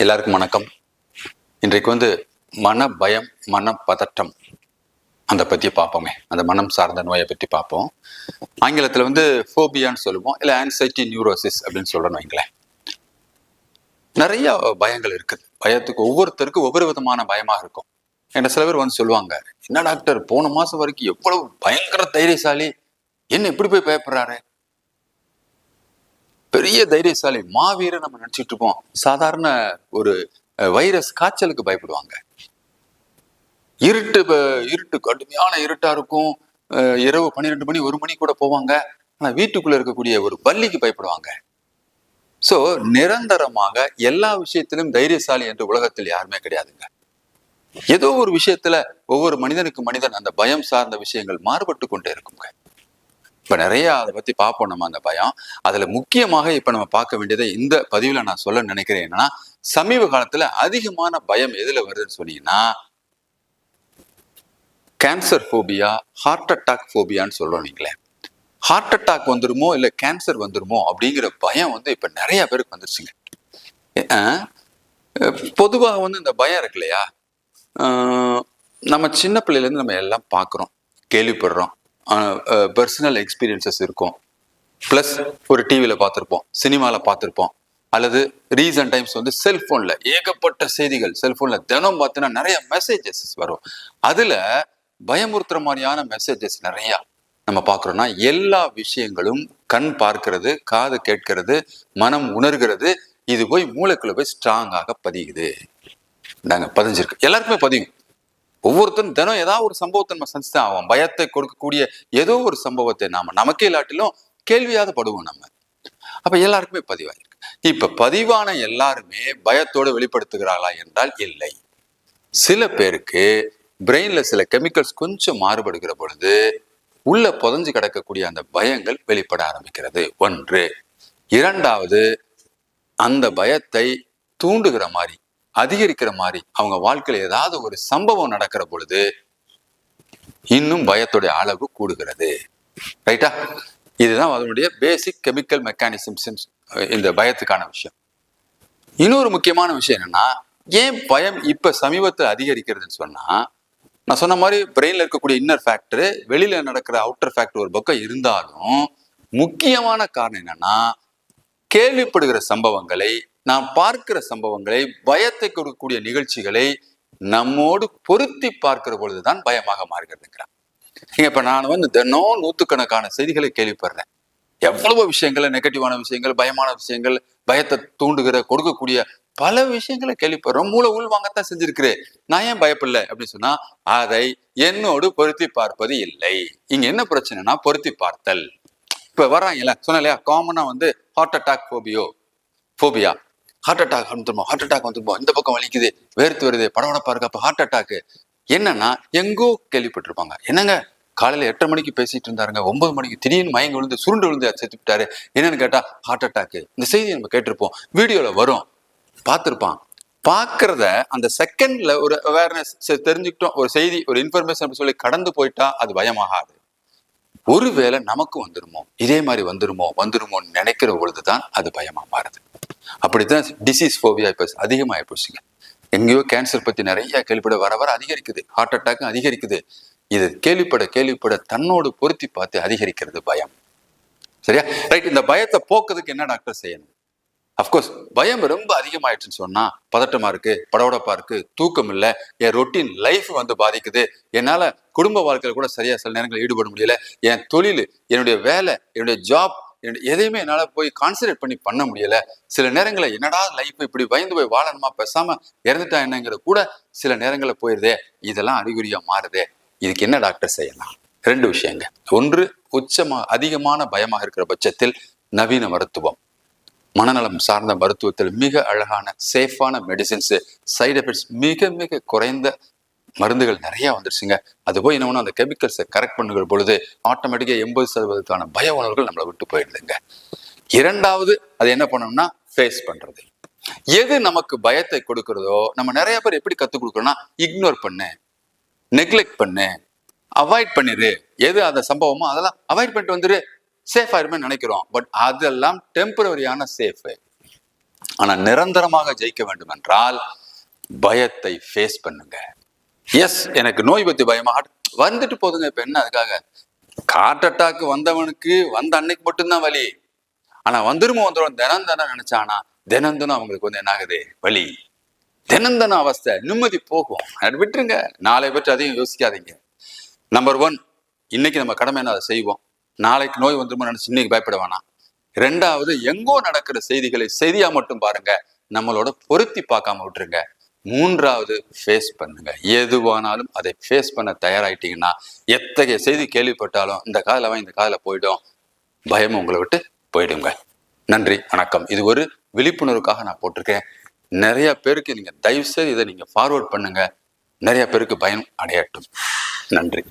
எல்லாருக்கும் வணக்கம். இன்றைக்கு மன பயம், மன பதட்டம் அதை பற்றி பார்ப்போமே. அந்த மனம் சார்ந்த நோயை பற்றி பார்ப்போம். ஆங்கிலத்தில் ஃபோபியான்னு சொல்லுவோம், இல்லை ஆன்சைட்டி நியூரோசிஸ் அப்படின்னு சொல்கிறோன்னு வைங்களேன். நிறைய பயங்கள் இருக்குது. பயத்துக்கு ஒவ்வொருத்தருக்கும் ஒவ்வொரு விதமான பயமாக இருக்கும். என்கிட்ட சில பேர் சொல்லுவாங்க, என்ன டாக்டர் போன மாதம் வரைக்கும் எவ்வளவு பயங்கர தைரியசாலி, என்ன இப்படி போய் பயப்படுறாரு? பெரிய தைரியசாலி மாவீரன் நம்ம நினைச்சிட்டு இருப்போம். சாதாரண ஒரு வைரஸ் காய்ச்சலுக்கு பயப்படுவாங்க. இருட்டு கடுமையான இருட்டா இருக்கும். இரவு 12 மணி 1 மணி கூட போவாங்க. ஆனா வீட்டுக்குள்ள இருக்கக்கூடிய ஒரு பல்லிக்கு பயப்படுவாங்க. சோ நிரந்தரமாக எல்லா விஷயத்திலும் தைரியசாலி என்று உலகத்தில் யாருமே கிடையாதுங்க. ஏதோ ஒரு விஷயத்துல ஒவ்வொரு மனிதனுக்கு மனிதன் அந்த பயம் சார்ந்த விஷயங்கள் மாறுபட்டு கொண்டே இருக்குங்க. இப்ப நிறைய அதை பத்தி பார்ப்போம் நம்ம. அந்த பயம் அதுல முக்கியமாக இப்ப நம்ம பார்க்க வேண்டியதை இந்த பதிவுல நான் சொல்ல நினைக்கிறேன். என்னன்னா, சமீப காலத்துல அதிகமான பயம் எதுல வருதுன்னு சொன்னீங்கன்னா, கேன்சர் போபியா, ஹார்ட் அட்டாக் போபியான்னு சொல்றோம். நீங்களேன் ஹார்ட் அட்டாக் வந்துருமோ இல்ல கேன்சர் வந்துருமோ அப்படிங்கிற பயம் இப்ப நிறைய பேருக்கு வந்துருச்சுங்க. பொதுவாக இந்த பயம் இருக்கு இல்லையா, நம்ம சின்ன பிள்ளையில இருந்து நம்ம எல்லாம் பார்க்குறோம், கேள்விப்படுறோம். பர்சனல் எக்ஸ்பீரியன்சஸ் இருக்கும். ப்ளஸ் ஒரு டிவியில் பார்த்துருப்போம், சினிமாவில் பார்த்துருப்போம், அல்லது ரீசன்ட் டைம்ஸ் செல்ஃபோனில் ஏகப்பட்ட செய்திகள். செல்ஃபோனில் தினம் பார்த்தீங்கன்னா நிறைய மெசேஜஸ் வரும். அதில் பயமுறுத்துற மாதிரியான மெசேஜஸ் நிறையா நம்ம பார்க்குறோம்னா, எல்லா விஷயங்களும் கண் பார்க்கிறது, காது கேட்கிறது, மனம் உணர்கிறது, இது போய் மூளைக்குள்ள போய் ஸ்ட்ராங்காக பதியுது. நாங்கள் பதிஞ்சிருக்கு, எல்லாருக்குமே பதியும். ஒவ்வொருத்தரும் தினம் ஏதாவது ஒரு சம்பவத்தை நம்ம செஞ்சுதான் ஆகும். பயத்தை கொடுக்கக்கூடிய ஏதோ ஒரு சம்பவத்தை நமக்கே இல்லாட்டிலும் கேள்வியாவது படுவோம் நம்ம. அப்ப எல்லாருக்குமே பதிவாயிருக்கு. இப்ப பதிவான எல்லாருமே பயத்தோடு வெளிப்படுத்துகிறாளா என்றால் இல்லை. சில பேருக்கு பிரெயின்ல சில கெமிக்கல்ஸ் கொஞ்சம் மாறுபடுகிற பொழுது உள்ள புதஞ்சு கிடக்கக்கூடிய அந்த பயங்கள் வெளிப்பட ஆரம்பிக்கிறது. ஒன்று. இரண்டாவது, அந்த பயத்தை தூண்டுகிற மாதிரி, அதிகரிக்கிற மாதிரி அவங்க வாழ்க்கையில ஏதாவது ஒரு சம்பவம் நடக்கிற பொழுது இன்னும் பயத்துடைய அளவு கூடுகிறது. ரைட்டா? இதுதான் அதனுடைய பேசிக் கெமிக்கல் மெக்கானிசம்ஸ், இந்த பயத்துக்கான விஷயம். இன்னொரு முக்கியமான விஷயம் என்னன்னா, ஏன் பயம் இப்ப சமீபத்தில் அதிகரிக்கிறதுன்னு சொன்னா, நான் சொன்ன மாதிரி பிரெயின்ல இருக்கக்கூடிய இன்னர் ஃபேக்டர், வெளியில நடக்கிற அவுட்டர் ஃபேக்டர் ஒரு பக்கம் இருந்தாலும், முக்கியமான காரணம் என்னன்னா, கேள்விப்படுகிற சம்பவங்களை, நாம் பார்க்கிற சம்பவங்களை, பயத்தை கொடுக்கக்கூடிய நிகழ்ச்சிகளை நம்மோடு பொருத்தி பார்க்கிற பொழுதுதான் பயமாக மாறுகிறதுங்கிறான். இப்ப நான் தினம் நூற்றுக்கணக்கான செய்திகளை கேள்விப்படுறேன். எவ்வளவு விஷயங்கள், நெகட்டிவான விஷயங்கள், பயமான விஷயங்கள், பயத்தை தூண்டுகிற கொடுக்கக்கூடிய பல விஷயங்களை கேள்விப்படுறோம். மூளை உள்வாங்கத்தான் செஞ்சிருக்கிறேன். நான் ஏன் பயப்படல அப்படின்னு சொன்னா, அதை என்னோடு பொருத்தி பார்ப்பது இல்லை. இங்க என்ன பிரச்சனைனா, பொருத்தி பார்த்தல். இப்ப வர்றாங்கல்ல, சொன்ன இல்லையா, காமனா heart attack phobia, heart attack வந்துருமோ, இந்த பக்கம் வலிக்குது, வேர்த்து வருது, படபடப்பா இருக்கு, அப்ப ஹார்ட் அட்டாக். என்னன்னா, எங்கோ கேள்விப்பட்டிருப்பாங்க. என்னங்க காலையில 8:30 மணிக்கு பேசிட்டு இருந்தாருங்க, 9 மணிக்கு திடீர்னு மயங்க விழுந்து சுருண்டு விழுந்து செத்து விட்டாரு, என்னன்னு கேட்டா ஹார்ட் அட்டாக். இந்த செய்தியை நம்ம கேட்டிருப்போம், வீடியோல வரும், பார்த்திருப்பான். பார்க்கறத அந்த செகண்ட்ல ஒரு அவேர்னஸ் தெரிஞ்சுக்கிட்டோம், ஒரு செய்தி, ஒரு இன்ஃபர்மேஷன் சொல்லி கடந்து போயிட்டா அது பயமாகாது. ஒருவேளை நமக்கு வந்துருமோ, இதே மாதிரி வந்துருமோன்னு நினைக்கிற பொழுதுதான் அது பயமா மாறுது. அப்படித்தான் டிசீஸ் போபியா இப்ப அதிகமாகி போச்சுங்க. எங்கேயோ கேன்சர் பத்தி நிறைய கேள்விப்பட வர அதிகரிக்குது, ஹார்ட் அட்டாக்கும் அதிகரிக்குது. இது கேள்விப்பட தன்னோடு பொருத்தி பார்த்து அதிகரிக்கிறது பயம். சரியா? ரைட். இந்த பயத்தை போக்குறதுக்கு என்ன டாக்டர் செய்யணும்? அப்கோர்ஸ் பயம் ரொம்ப அதிகமாயிடுச்சுன்னு சொன்னா, பதட்டமா இருக்கு, படபடப்பா இருக்கு, தூக்கம் இல்லை, என் ரொட்டீன் லைஃப் பாதிக்குது, என்னால குடும்ப வாழ்க்கையில கூட சரியா சில நேரங்களில் ஈடுபட முடியல, என் தொழில், என்னுடைய வேலை, என்னுடைய ஜாப், எதையுமே என்னால போய் கான்சன்ட்ரேட் பண்ண முடியல, சில நேரங்களில் என்னடா லைஃப் இப்படி பயந்து போய் வாழணுமா, பேசாம இறந்துட்டா என்னங்கிற கூட சில நேரங்களில் போயிருதே, இதெல்லாம் அறிகுறியா மாறுதே. இதுக்கு என்ன டாக்டர் செய்யலாம்? 2 விஷயங்க. ஒன்று, அதிகமான பயமாக இருக்கிற பட்சத்தில் நவீன மருத்துவம், மனநலம் சார்ந்த மருத்துவத்தில் மிக அழகான சேஃபான மெடிசின்ஸ், சைடு எஃபெக்ட்ஸ் மிக மிக குறைந்த மருந்துகள் நிறைய வந்துருச்சுங்க. அது போய் என்ன அந்த கெமிக்கல்ஸை கரெக்ட் பண்ணுகிற பொழுது ஆட்டோமேட்டிக்கா 80% பய உணர்வுகள் நம்மளை விட்டு போயிடுதுங்க. இரண்டாவது, அது என்ன பண்ணணும்னா ஃபேஸ் பண்றது. எது நமக்கு பயத்தை கொடுக்கிறதோ, நம்ம நிறைய பேர் எப்படி கத்துக் கொடுக்கறோம்னா, இக்னோர் பண்ணு, நெக்லெக்ட் பண்ணு, அவாய்ட் பண்ணிரு. எது அந்த சம்பவமோ அதெல்லாம் அவாய்ட் பண்ணிட்டு வந்துரு, சேஃப் ஆயிருமே நினைக்கிறோம். பட் அதெல்லாம் டெம்பரரியான சேஃப். ஆனா நிரந்தரமாக ஜெயிக்க வேண்டும் என்றால் பயத்தை ஃபேஸ் பண்ணுங்க. எஸ், எனக்கு நோய் பத்தி பயமா வந்துட்டு போதுங்க. இப்ப என்ன அதுக்காக ஹார்ட் அட்டாக் வந்தவனுக்கு வந்த அன்னைக்கு மட்டும்தான் வலி. ஆனா வந்துடும் தினம் தினம் நினைச்சானா தினம் தினம் அவங்களுக்கு என்ன ஆகுது, வலி. தினம் தினம் அவஸ்தை, நிம்மதி போகும். அது விட்டுருங்க, நாளை பற்றி அதையும் யோசிக்காதீங்க. நம்பர் 1, இன்னைக்கு நம்ம கடமை என்ன, அதை செய்வோம். நாளைக்கு நோய் வந்துருமோ நினைச்சு இன்னைக்கு பயப்பட வேணாம். 2வது, எங்கோ நடக்கிற செய்திகளை செய்தியா மட்டும் பாருங்க, நம்மளோட பொருத்தி பார்க்காம விட்டுருங்க. 3வது, ஃபேஸ் பண்ணுங்க. எதுவானாலும் அதை ஃபேஸ் பண்ண தயாராயிட்டீங்கன்னா எத்தகைய செய்தி கேள்விப்பட்டாலும் இந்த காதுல இந்த காதுல போயிடும், பயம் உங்களை விட்டு போயிடுங்க. நன்றி, வணக்கம். இது ஒரு விழிப்புணர்வுக்காக நான் போட்டிருக்கேன். நிறைய பேருக்கு நீங்க தயவு செய்து இதை நீங்க ஃபார்வர்ட் பண்ணுங்க. நிறைய பேருக்கு பயம் அடையட்டும். நன்றி.